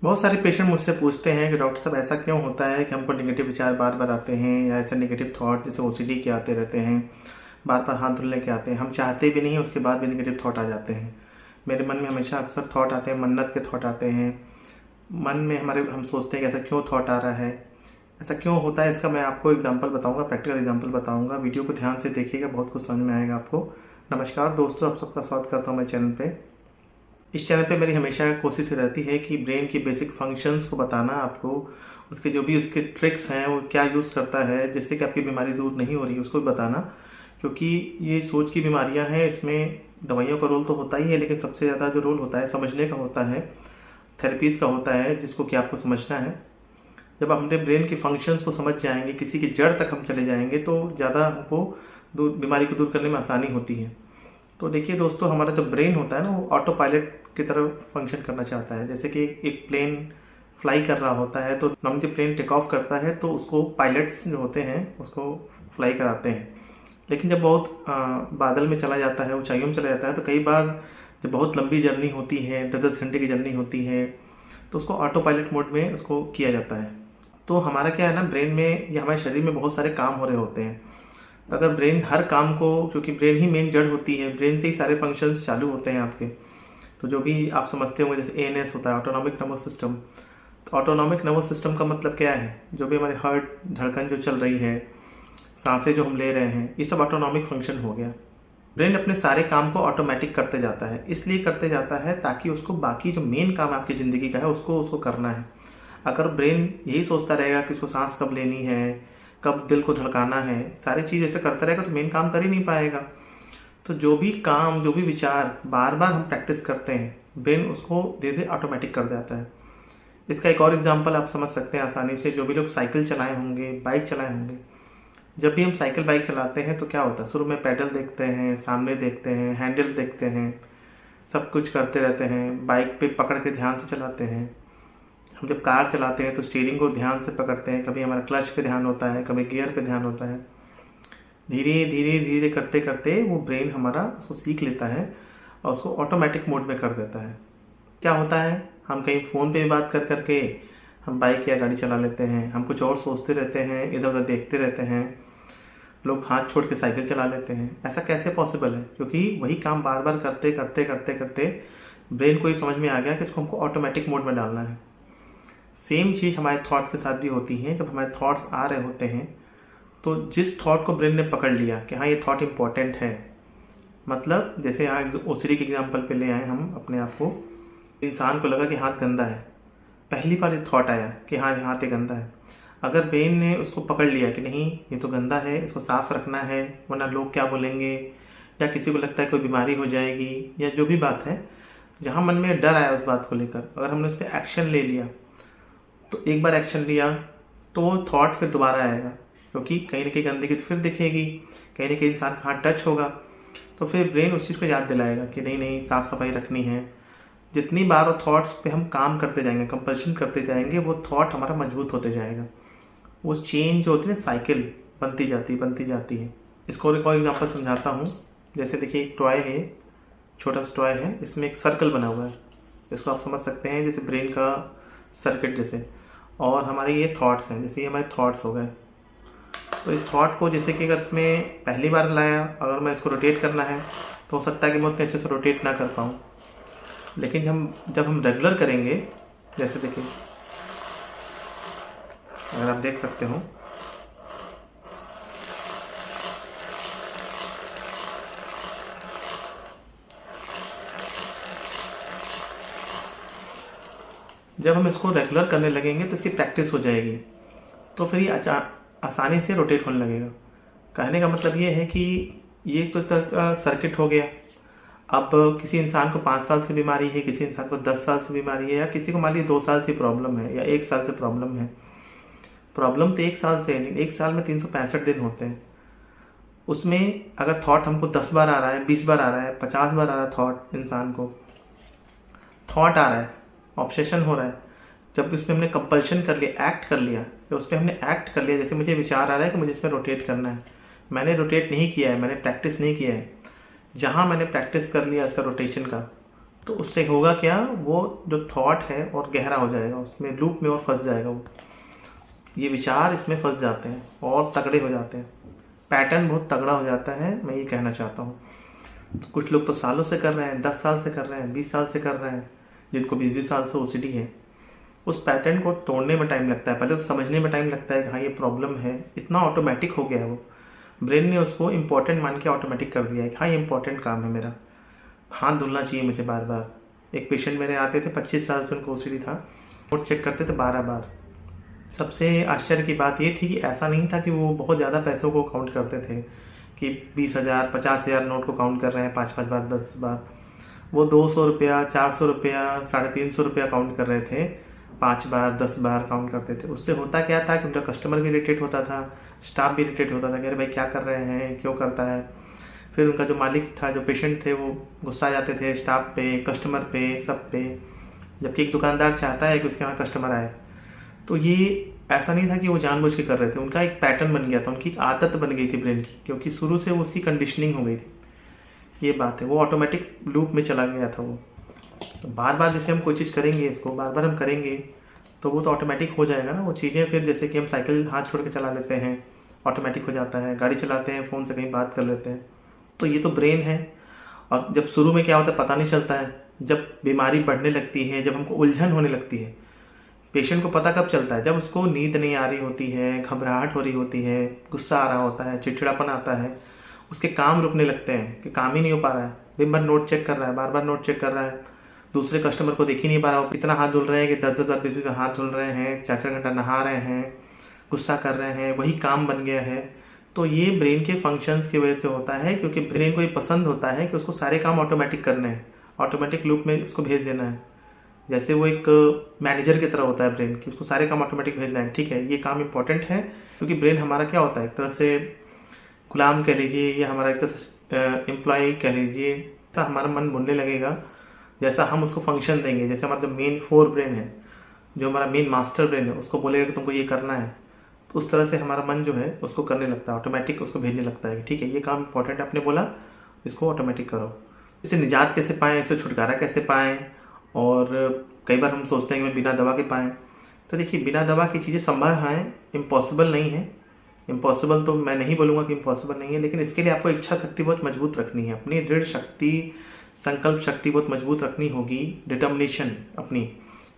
बहुत सारे पेशेंट मुझसे पूछते हैं कि डॉक्टर साहब ऐसा क्यों होता है कि हमको नेगेटिव विचार बार बार आते हैं, या ऐसे नेगेटिव थॉट जैसे ओसीडी के आते रहते हैं, बार बार हाथ धुलने के आते हैं, हम चाहते भी नहीं उसके बाद भी नेगेटिव थॉट आ जाते हैं। मेरे मन में हमेशा अक्सर थॉट आते हैं, मन्नत के थॉट आते हैं मन में हमारे। हम सोचते हैं कि ऐसा क्यों थॉट आ रहा है, ऐसा क्यों होता है। इसका मैं आपको एग्जांपल बताऊंगा, प्रैक्टिकल एग्जांपल बताऊंगा। वीडियो को ध्यान से देखिएगा, बहुत कुछ समझ में आएगा आपको। नमस्कार दोस्तों, आप सबका स्वागत करता हूं मैं चैनल पे। इस चैनल पे मेरी हमेशा कोशिश रहती है कि ब्रेन की बेसिक फंक्शंस को बताना आपको, उसके जो भी उसके ट्रिक्स हैं वो क्या यूज़ करता है जिससे कि आपकी बीमारी दूर नहीं हो रही है उसको भी बताना। क्योंकि ये सोच की बीमारियां हैं, इसमें दवाइयों का रोल तो होता ही है, लेकिन सबसे ज़्यादा जो रोल होता है समझने का होता है, थेरेपीज़ का होता है, जिसको कि आपको समझना है। जब आप अपने ब्रेन की फंक्शंस को समझ जाएंगे, किसी की जड़ तक हम चले जाएंगे, तो ज़्यादा हमको बीमारी को दूर करने में आसानी होती है। तो देखिए दोस्तों, हमारा जो ब्रेन होता है ना, वो ऑटो पायलट की तरह फंक्शन करना चाहता है। जैसे कि एक प्लेन फ्लाई कर रहा होता है, तो नॉर्मली जब प्लेन टेक ऑफ करता है तो उसको पायलट्स जो होते हैं उसको फ्लाई कराते हैं। लेकिन जब बहुत बादल में चला जाता है, ऊंचाइयों में चला जाता है, तो कई बार जब बहुत लंबी जर्नी होती है, 10-10 घंटे की जर्नी होती है, तो उसको ऑटो पायलट मोड में उसको किया जाता है। तो हमारा क्या है ना, ब्रेन में या हमारे शरीर में बहुत सारे काम हो रहे होते हैं। तो अगर ब्रेन हर काम को, क्योंकि ब्रेन ही मेन जड़ होती है, ब्रेन से ही सारे फंक्शंस चालू होते हैं आपके। तो जो भी आप समझते होंगे, जैसे एएनएस होता है, ऑटोनॉमिक नर्वस सिस्टम। तो ऑटोनॉमिक नर्वस सिस्टम का मतलब क्या है? जो भी हमारे हार्ट धड़कन जो चल रही है, सांसें जो हम ले रहे हैं, ये सब ऑटोनॉमिक फंक्शन हो गया। ब्रेन अपने सारे काम को ऑटोमेटिक करते जाता है। इसलिए करते जाता है ताकि उसको बाकी जो मेन काम आपकी ज़िंदगी का है उसको करना है। अगर ब्रेन यही सोचता रहेगा कि उसको सांस कब लेनी है, कब दिल को धड़काना है, सारी चीज़ ऐसे करता रहेगा, तो मेन काम कर ही नहीं पाएगा। तो जो भी काम, जो भी विचार बार बार हम प्रैक्टिस करते हैं, ब्रेन उसको धीरे धीरे ऑटोमेटिक कर देता है। इसका एक और एग्जांपल आप समझ सकते हैं आसानी से। जो भी लोग साइकिल चलाए होंगे, बाइक चलाए होंगे, जब भी हम साइकिल बाइक चलाते हैं तो क्या होता है, शुरू में पैडल देखते हैं, सामने देखते हैं, हैंडल देखते हैं, सब कुछ करते रहते हैं, बाइक पे पकड़ के ध्यान से चलाते हैं। हम जब कार चलाते हैं तो स्टीयरिंग को ध्यान से पकड़ते हैं, कभी हमारा क्लच पे ध्यान होता है, कभी गियर पे ध्यान होता है। धीरे धीरे धीरे करते करते वो ब्रेन हमारा उसको सीख लेता है और उसको ऑटोमेटिक मोड में कर देता है। क्या होता है, हम कहीं फ़ोन पे भी बात कर करके हम बाइक या गाड़ी चला लेते हैं, हम कुछ और सोचते रहते हैं, इधर उधर देखते रहते हैं। लोग हाथ छोड़ के साइकिल चला लेते हैं। ऐसा कैसे पॉसिबल है? क्योंकि वही काम बार बार करते करते करते करते ब्रेन को ये समझ में आ गया कि इसको हमको ऑटोमेटिक मोड में डालना है। सेम चीज़ हमारे थॉट्स के साथ भी होती है। जब हमारे थॉट्स आ रहे होते हैं, तो जिस थॉट को ब्रेन ने पकड़ लिया कि हाँ ये थॉट इम्पॉर्टेंट है, मतलब जैसे यहाँ ओसीडी के एग्जांपल पे ले आए हम अपने आप को। इंसान को लगा कि हाथ गंदा है, पहली बार ये थॉट आया कि हाँ हाथ ये गंदा है। अगर ब्रेन ने उसको पकड़ लिया कि नहीं ये तो गंदा है, इसको साफ़ रखना है, वरना लोग क्या बोलेंगे, या किसी को लगता है कोई बीमारी हो जाएगी, या जो भी बात है, जहाँ मन में डर आया उस बात को लेकर, अगर हमने उस पर एक्शन ले लिया, तो एक बार एक्शन लिया तो वो थॉट फिर दोबारा आएगा। क्योंकि कहीं ना कहीं गंदगी तो फिर दिखेगी, कहीं ना कहीं इंसान का हाथ टच होगा, तो फिर ब्रेन उस चीज़ को याद दिलाएगा कि नहीं नहीं साफ़ सफाई रखनी है। जितनी बार वो थॉट्स पे हम काम करते जाएंगे, कंपल्शन करते जाएंगे, वो थॉट हमारा मजबूत होते जाएगा। वो चेन जो होती है ना, साइकिल बनती जाती है। इसको एक और एग्जाम्पल समझाता हूँ। जैसे देखिए, एक टॉय है, छोटा सा टॉय है, इसमें एक सर्कल बना हुआ है। इसको आप समझ सकते हैं जैसे ब्रेन का सर्किट जैसे, और हमारे ये थॉट्स हैं, जैसे ये हमारे थॉट्स हो गए। तो इस थॉट को जैसे कि अगर इसमें पहली बार लाया, अगर मैं इसको रोटेट करना है तो हो सकता है कि मैं उतने अच्छे से रोटेट ना कर पाऊँ। लेकिन जब हम रेगुलर करेंगे, जैसे देखिए, अगर आप देख सकते हो, जब हम इसको रेगुलर करने लगेंगे तो इसकी प्रैक्टिस हो जाएगी, तो फिर ये आसानी से रोटेट होने लगेगा। कहने का मतलब ये है कि ये तो एक सर्किट हो गया। अब किसी इंसान को 5 साल से बीमारी है, किसी इंसान को 10 साल से बीमारी है, या किसी को मान लीजिए 2 साल से प्रॉब्लम है, या 1 साल से प्रॉब्लम है। प्रॉब्लम तो 1 साल से है नहीं, 1 साल में 365 दिन होते हैं। उसमें अगर थॉट हमको 10 बार आ रहा है, 20 बार आ रहा है, 50 बार आ रहा है, थॉट इंसान को थॉट आ रहा है, ऑब्सेशन हो रहा है, जब उसमें हमने कंपल्शन कर लिया, एक्ट कर लिया, तो उस पर हमने एक्ट कर लिया। जैसे मुझे विचार आ रहा है कि मुझे इसमें रोटेट करना है, मैंने रोटेट नहीं किया है, मैंने प्रैक्टिस नहीं किया है। जहाँ मैंने प्रैक्टिस कर लिया इसका रोटेशन का, तो उससे होगा क्या, वो जो थॉट है और गहरा हो जाएगा, उसमें लूप में और फंस जाएगा वो, ये विचार इसमें फंस जाते हैं और तगड़े हो जाते हैं, पैटर्न बहुत तगड़ा हो जाता है, मैं ये कहना चाहता हूँ। तो कुछ लोग तो सालों से कर रहे हैं, 10 साल से कर रहे हैं, 20 साल से कर रहे हैं, जिनको 20-20 साल से ओसीडी है। उस पैटर्न को तोड़ने में टाइम लगता है, पहले तो समझने में टाइम लगता है कि हाँ ये प्रॉब्लम है, इतना ऑटोमेटिक हो गया है वो, ब्रेन ने उसको इम्पोर्टेंट मान के ऑटोमेटिक कर दिया है कि हाँ ये इंपॉर्टेंट काम है मेरा, हाथ धुलना चाहिए मुझे बार बार। एक पेशेंट मेरे आते थे 25 साल से, उनको ओसीडी था, नोट चेक करते थे 12 बार। सबसे आश्चर्य की बात ये थी कि ऐसा नहीं था कि वो बहुत ज़्यादा पैसों को काउंट करते थे कि 20,000 50,000 नोट को काउंट कर रहे हैं 5-5 बार 10 बार। वो 200 रुपया, 400 रुपया, 350 रुपया काउंट कर रहे थे, 5 बार 10 बार काउंट करते थे। उससे होता क्या था कि उनका कस्टमर भी इरिटेट होता था, स्टाफ भी इरिटेट होता था कि अरे भाई क्या कर रहे हैं, क्यों करता है। फिर उनका जो मालिक था, जो पेशेंट थे, वो गुस्सा जाते थे स्टाफ पे, कस्टमर पे, सब पे, जबकि एक दुकानदार चाहता है कि उसके यहाँ कस्टमर आए। तो ये ऐसा नहीं था कि वो जानबूझ के कर रहे थे, उनका एक पैटर्न बन गया था, उनकी एक आदत बन गई थी ब्रेन की, क्योंकि शुरू से वो उसकी कंडीशनिंग हो गई थी। ये बात है, वो ऑटोमेटिक लूप में चला गया था वो। तो बार बार जैसे हम कोई चीज़ करेंगे, इसको बार बार हम करेंगे तो वो तो ऑटोमेटिक हो जाएगा ना वो चीज़ें। फिर जैसे कि हम साइकिल हाथ छोड़ के चला लेते हैं, ऑटोमेटिक हो जाता है, गाड़ी चलाते हैं, फ़ोन से कहीं बात कर लेते हैं, तो ये तो ब्रेन है। और जब शुरू में क्या होता है पता नहीं चलता है, जब बीमारी बढ़ने लगती है, जब हमको उलझन होने लगती है, पेशेंट को पता कब चलता है, जब उसको नींद नहीं आ रही होती है, घबराहट हो रही होती है, गुस्सा आ रहा होता है, चिड़चिड़ापन आता है, उसके काम रुकने लगते हैं कि काम ही नहीं हो पा रहा है, दिन भर नोट चेक कर रहा है, बार बार नोट चेक कर रहा है, दूसरे कस्टमर को देख ही नहीं पा रहा हो, इतना हाथ धुल रहे हैं कि 10-10 बार 20-20 बार हाथ धुल रहे हैं, 4-4 घंटा नहा रहे हैं, गुस्सा कर रहे हैं, वही काम बन गया है। तो ये ब्रेन के फंक्शंस की वजह से होता है, क्योंकि ब्रेन को ये पसंद होता है कि उसको सारे काम ऑटोमेटिक करने हैं, ऑटोमेटिक लूप में उसको भेज देना है। जैसे वो एक मैनेजर की तरह होता है ब्रेन, कि उसको सारे काम ऑटोमेटिक भेजना है, ठीक है ये काम इंपॉर्टेंट है, क्योंकि ब्रेन हमारा क्या होता है, एक तरह से गुलाम कह लीजिए, या हमारा एक तरह से एम्प्लॉय कह लीजिए। तो हमारा मन बोलने लगेगा जैसा हम उसको फंक्शन देंगे। जैसे हमारा जो मेन फोर ब्रेन है, जो हमारा मेन मास्टर ब्रेन है, उसको बोलेगा कि तुमको ये करना है, तो उस तरह से हमारा मन जो है उसको करने लगता है, ऑटोमेटिक उसको भेजने लगता है कि ठीक है ये काम इंपॉर्टेंट है, आपने बोला इसको ऑटोमेटिक करो। इससे निजात कैसे पाएँ, इससे छुटकारा कैसे पाएँ, और कई बार हम सोचते हैं कि मैं बिना दवा के पाएँ। तो देखिए बिना दवा की चीज़ें संभव हैं, इम्पॉसिबल नहीं है। इम्पॉसिबल तो मैं नहीं बोलूँगा कि इम्पॉसिबल नहीं है, लेकिन इसके लिए आपको इच्छा शक्ति बहुत मजबूत रखनी है, अपनी दृढ़ शक्ति, संकल्प शक्ति बहुत मजबूत रखनी होगी, डिटर्मिनेशन अपनी,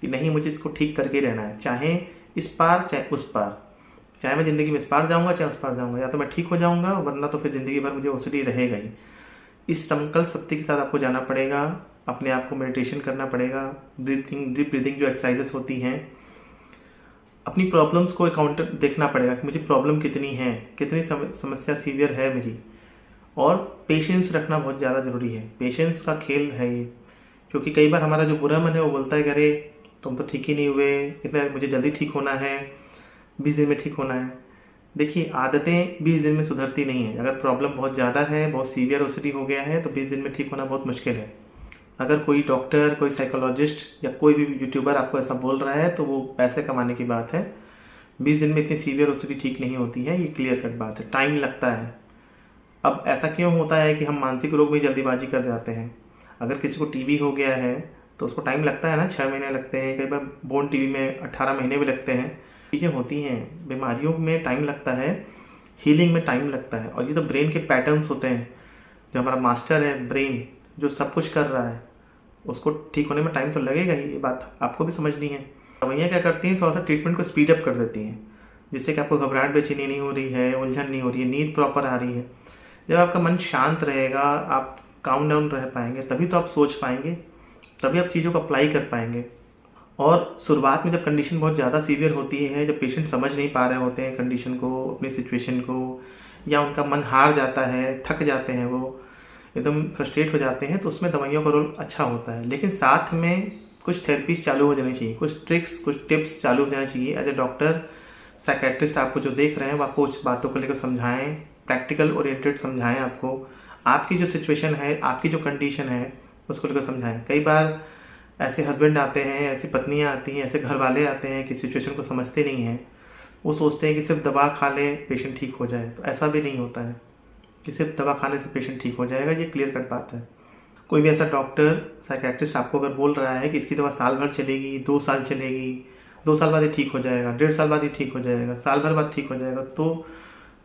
कि नहीं मुझे इसको ठीक करके रहना है, चाहे इस पार चाहे उस पार, चाहे मैं ज़िंदगी में इस पार जाऊँगा चाहे उस पार जाऊँगा, या तो मैं ठीक हो जाऊँगा, वरना तो फिर ज़िंदगी भर मुझे ओसीडी रहेगा ही। इस संकल्प शक्ति के साथ आपको जाना पड़ेगा, अपने आप को मेडिटेशन करना पड़ेगा, डीप ब्रीदिंग जो एक्सरसाइजेस होती हैं, अपनी प्रॉब्लम्स को काउंटर देखना पड़ेगा कि मुझे प्रॉब्लम कितनी है, कितनी समस्या सीवियर है मेरी, और पेशेंस रखना बहुत ज़्यादा ज़रूरी है। पेशेंस का खेल है ये, क्योंकि कई बार हमारा जो बुरा मन है वो बोलता है कि अरे तुम तो ठीक ही नहीं हुए, इतना मुझे जल्दी ठीक होना है, 20 दिन में ठीक होना है। देखिए आदतें 20 दिन में सुधरती नहीं है। अगर प्रॉब्लम बहुत ज़्यादा है, बहुत सीवियर ओसीडी हो गया है, तो 20 दिन में ठीक होना बहुत मुश्किल है। अगर कोई डॉक्टर, कोई साइकोलॉजिस्ट या कोई भी यूट्यूबर आपको ऐसा बोल रहा है, तो वो पैसे कमाने की बात है। 20 दिन में इतनी सीवियर ओसीडी ठीक नहीं होती है, ये क्लियर कट बात है, टाइम लगता है। अब ऐसा क्यों होता है कि हम मानसिक रोग में जल्दीबाजी कर जाते हैं। अगर किसी को टीबी हो गया है तो उसको टाइम लगता है ना, 6 महीने लगते हैं, कई बार बोन टीबी में 18 महीने भी लगते हैं। चीज़ें होती हैं, बीमारियों में टाइम लगता है, हीलिंग में टाइम लगता है। और ये तो ब्रेन के पैटर्न्स होते हैं, जो हमारा मास्टर है ब्रेन, जो सब कुछ कर रहा है, उसको ठीक होने में टाइम तो लगेगा ही। ये बात आपको भी समझनी है। दवाइयाँ क्या करती हैं, थोड़ा सा ट्रीटमेंट को स्पीड अप कर देती हैं, जिससे कि आपको घबराहट, बेचैनी नहीं हो रही है, उलझन नहीं हो रही है, नींद प्रॉपर आ रही है। जब आपका मन शांत रहेगा, आप काम डाउन रह पाएंगे, तभी तो आप सोच पाएंगे, तभी आप चीज़ों को अप्लाई कर पाएंगे। और शुरुआत में जब कंडीशन बहुत ज़्यादा सीवियर होती है, जब पेशेंट समझ नहीं पा रहे होते हैं कंडीशन को, अपनी सिचुएशन को, या उनका मन हार जाता है, थक जाते हैं, वो एकदम फ्रस्ट्रेट हो जाते हैं, तो उसमें दवाइयों का रोल अच्छा होता है। लेकिन साथ में कुछ थेरेपीज चालू हो जानी चाहिए, कुछ ट्रिक्स, कुछ टिप्स चालू हो जाना चाहिए। एज ए डॉक्टर, साइकेट्रिस्ट आपको जो देख रहे हैं वो आपको कुछ बातों को लेकर समझाएं, प्रैक्टिकल ओरिएंटेड समझाएं, आपको आपकी जो सिचुएशन है, आपकी जो कंडीशन है उसको लेकर समझाएं। कई बार ऐसे हस्बैंड आते हैं, ऐसी पत्नियां आती हैं, ऐसे घर वाले आते हैं कि सिचुएशन को समझते नहीं हैं। वो सोचते हैं कि सिर्फ दवा खा ले पेशेंट ठीक हो जाए, तो ऐसा भी नहीं होता है कि सिर्फ दवा खाने से पेशेंट ठीक हो जाएगा, ये क्लियर कट बात है। कोई भी ऐसा डॉक्टर साइकेट्रिस्ट आपको अगर बोल रहा है कि इसकी दवा साल भर चलेगी, 2 साल चलेगी, 2 साल बाद ये ठीक हो जाएगा, 1.5 साल बाद ये ठीक हो जाएगा, साल भर बाद ठीक हो जाएगा, तो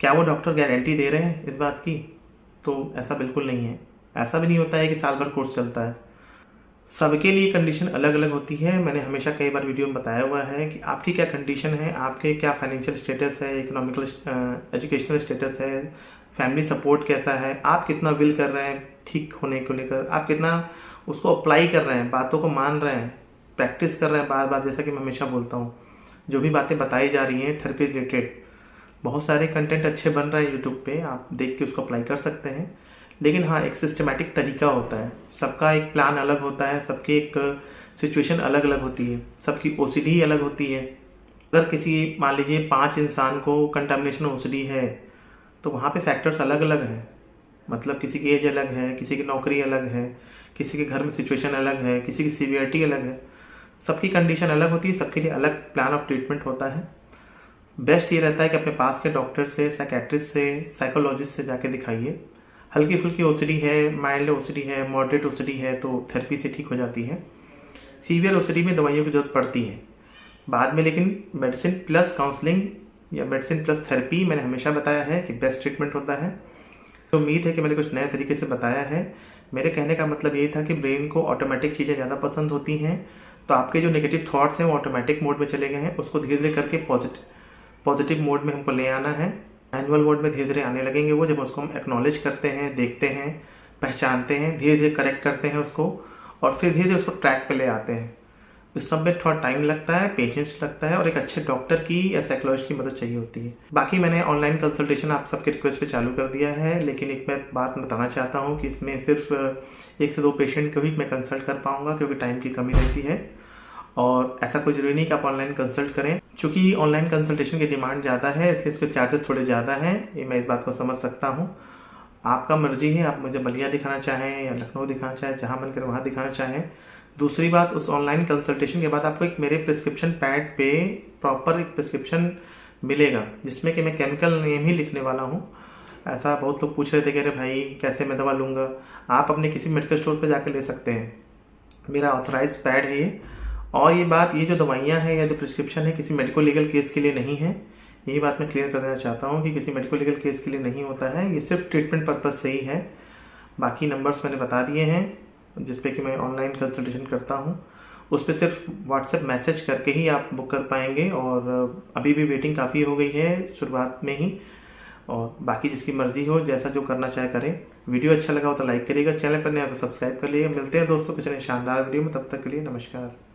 क्या वो डॉक्टर गारंटी दे रहे हैं इस बात की? तो ऐसा बिल्कुल नहीं है। ऐसा भी नहीं होता है कि साल भर कोर्स चलता है। सबके लिए कंडीशन अलग अलग होती है। मैंने हमेशा कई बार वीडियो में बताया हुआ है कि आपकी क्या कंडीशन है, आपके क्या फाइनेंशियल स्टेटस है, इकोनॉमिकल एजुकेशनल स्टेटस है, फैमिली सपोर्ट कैसा है, आप कितना विल कर रहे हैं ठीक होने को लेकर, आप कितना उसको अप्लाई कर रहे हैं, बातों को मान रहे हैं, प्रैक्टिस कर रहे हैं बार बार। जैसा कि मैं हमेशा बोलता हूँ, जो भी बातें बताई जा रही हैं थेरेपी रिलेटेड, बहुत सारे कंटेंट अच्छे बन रहे हैं यूट्यूब पे, आप देख के उसको अप्लाई कर सकते हैं। लेकिन हाँ, एक सिस्टमेटिक तरीका होता है, सबका एक प्लान अलग होता है, सबकी एक सिचुएशन अलग अलग होती है, सबकी ओसीडी अलग होती है। अगर किसी मान लीजिए 5 इंसान को कंटामिनेशन ओसीडी है तो वहाँ पे फैक्टर्स अलग अलग हैं। मतलब किसी की एज अलग है, किसी की नौकरी अलग है, किसी के घर में सिचुएशन अलग है, किसी की सीवियरिटी अलग है, सबकी कंडीशन अलग होती है, सबके लिए अलग प्लान ऑफ ट्रीटमेंट होता है। बेस्ट ये रहता है कि अपने पास के डॉक्टर से, साइकेट्रिस्ट से, साइकोलॉजिस्ट से जाके दिखाइए। हल्की फुल्की ओसीडी है, माइल्ड ओसीडी है, मॉडरेट ओसीडी है तो थेरेपी से ठीक हो जाती है। सीवियर ओसीडी में दवाइयों की ज़रूरत पड़ती है बाद में, लेकिन मेडिसिन प्लस काउंसलिंग या मेडिसिन प्लस थेरेपी मैंने हमेशा बताया है कि बेस्ट ट्रीटमेंट होता है। तो उम्मीद है कि मैंने कुछ नए तरीके से बताया है। मेरे कहने का मतलब ये था कि ब्रेन को ऑटोमेटिक चीज़ें ज़्यादा पसंद होती हैं, तो आपके जो नेगेटिव थॉट्स हैं वो ऑटोमेटिक मोड में चले गए हैं, उसको धीरे धीरे करके पॉजिटिव मोड में हमको ले आना है। मैनुअल मोड में धीरे धीरे आने लगेंगे वो, जब उसको हम एक्नॉलेज करते हैं, देखते हैं, पहचानते हैं, धीरे धीरे करेक्ट करते हैं उसको, और फिर धीरे धीरे उसको ट्रैक पे ले आते हैं। इस सब में थोड़ा टाइम लगता है, पेशेंस लगता है, और एक अच्छे डॉक्टर की या साइकोलॉजिस्ट की मदद चाहिए होती है। बाकी मैंने ऑनलाइन कंसल्टेशन आप सबके रिक्वेस्ट पे चालू कर दिया है, लेकिन एक मैं बात बताना चाहता हूँ कि इसमें सिर्फ 1 से 2 पेशेंट को ही मैं कंसल्ट कर पाऊँगा, क्योंकि टाइम की कमी रहती है। और ऐसा कोई ज़रूरी नहीं कि आप ऑनलाइन कंसल्ट करें, चूँकि ऑनलाइन कंसल्टेशन की डिमांड ज़्यादा है, इसलिए इसके चार्जेस थोड़े ज़्यादा हैं। ये मैं इस बात को समझ सकता हूँ। आपका मर्जी है, आप मुझे बलिया दिखाना चाहें या लखनऊ दिखाना चाहें, जहाँ मन करे वहाँ दिखाना चाहें। दूसरी बात, उस ऑनलाइन कंसल्टेशन के बाद आपको एक मेरे प्रिस्क्रिप्शन पैड पे प्रॉपर एक प्रिस्क्रिप्शन मिलेगा, जिसमें कि मैं केमिकल नेम ही लिखने वाला हूँ। ऐसा बहुत लोग पूछ रहे थे कि अरे भाई कैसे मैं दवा लूँगा, आप अपने किसी मेडिकल स्टोर पर जाकर ले सकते हैं। मेरा ऑथराइज पैड है ये। और ये बात, ये जो दवाइयाँ हैं या जो प्रिस्क्रिप्शन है किसी मेडिको लीगल केस के लिए नहीं है। यही बात मैं क्लियर कर देना चाहता हूँ कि किसी मेडिको लीगल केस के लिए नहीं होता है, ये सिर्फ ट्रीटमेंट पर्पज़ से ही है। बाकी नंबर्स मैंने बता दिए हैं जिस पे कि मैं ऑनलाइन कंसल्टेशन करता हूँ, उस पर सिर्फ व्हाट्सएप मैसेज करके ही आप बुक कर पाएंगे। और अभी भी वेटिंग काफ़ी हो गई है शुरुआत में ही। और बाकी जिसकी मर्ज़ी हो, जैसा जो करना चाहे करें। वीडियो अच्छा लगा हो तो लाइक करिएगा, चैनल पर नया हो तो सब्सक्राइब कर लीजिएगा। मिलते हैं दोस्तों कुछ नए शानदार वीडियो में, तब तक के लिए नमस्कार।